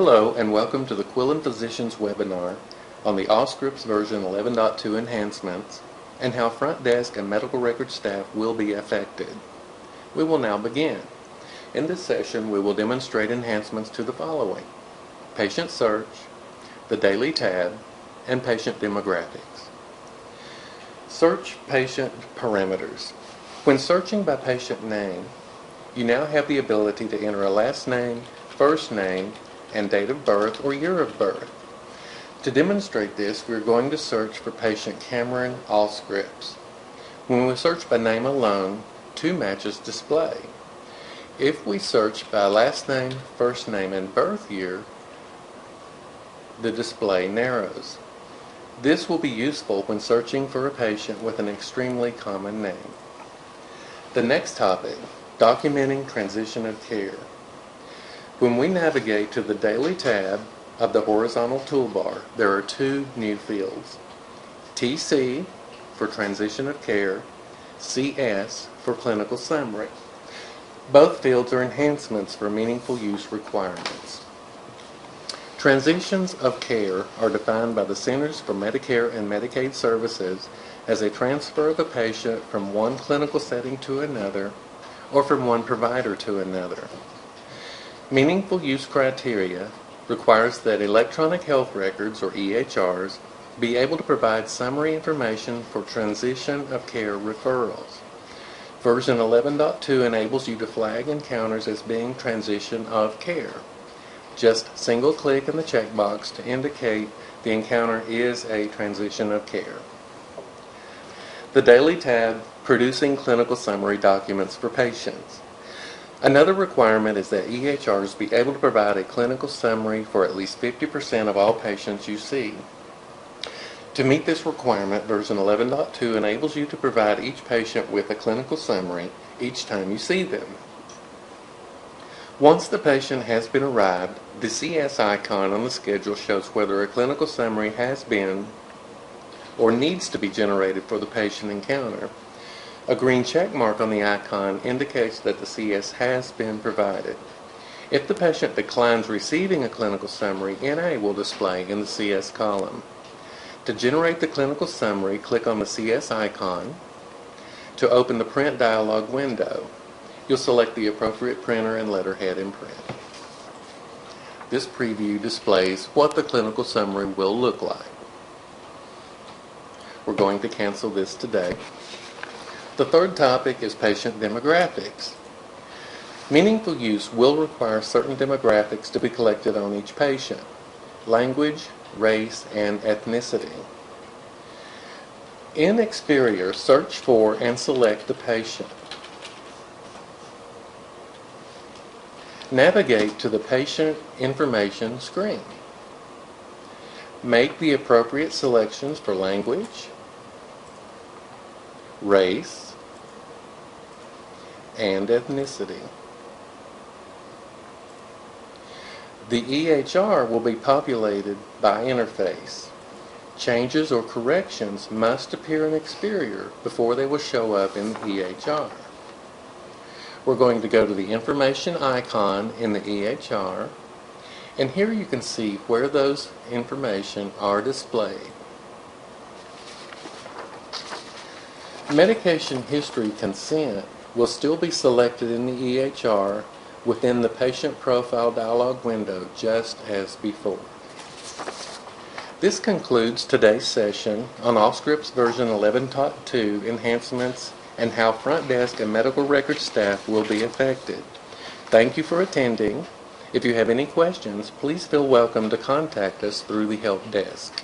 Hello and welcome to the Quillen Physicians webinar on the Allscripts version 11.2 Enhancements and how front desk and medical record staff will be affected. We will now begin. In this session we will demonstrate enhancements to the following: patient search, the daily tab, and patient demographics. Search patient parameters. When searching by patient name, you now have the ability to enter a last name, first name, and date of birth or year of birth. To demonstrate this, we're going to search for patient Cameron Allscripts. When we search by name alone, two matches display. If we search by last name, first name, and birth year, the display narrows. This will be useful when searching for a patient with an extremely common name. The next topic, documenting transition of care. When we navigate to the Daily tab of the horizontal toolbar, there are two new fields: TC for Transition of Care, CS for Clinical Summary. Both fields are enhancements for meaningful use requirements. Transitions of care are defined by the Centers for Medicare and Medicaid Services as a transfer of a patient from one clinical setting to another or from one provider to another. Meaningful use criteria requires that electronic health records, or EHRs, be able to provide summary information for transition of care referrals. Version 11.2 enables you to flag encounters as being transition of care. Just single click in the checkbox to indicate the encounter is a transition of care. The Daily tab, producing clinical summary documents for patients. Another requirement is that EHRs be able to provide a clinical summary for at least 50% of all patients you see. To meet this requirement, version 11.2 enables you to provide each patient with a clinical summary each time you see them. Once the patient has been arrived, the CS icon on the schedule shows whether a clinical summary has been or needs to be generated for the patient encounter. A green check mark on the icon indicates that the CS has been provided. If the patient declines receiving a clinical summary, NA will display in the CS column. To generate the clinical summary, click on the CS icon. To open the print dialog window, you'll select the appropriate printer and letterhead in print. This preview displays what the clinical summary will look like. We're going to cancel this today. The third topic is patient demographics. Meaningful use will require certain demographics to be collected on each patient: language, race, and ethnicity. In Experior, search for and select the patient. Navigate to the patient information screen. Make the appropriate selections for language, race, and ethnicity. The EHR will be populated by interface. Changes or corrections must appear in Experior before they will show up in the EHR. We're going to go to the information icon in the EHR, and here you can see where those information are displayed. Medication history consent will still be selected in the EHR within the patient profile dialog window just as before. This concludes today's session on Allscripts version 11.2 Enhancements and how front desk and medical record staff will be affected. Thank you for attending. If you have any questions, please feel welcome to contact us through the help desk.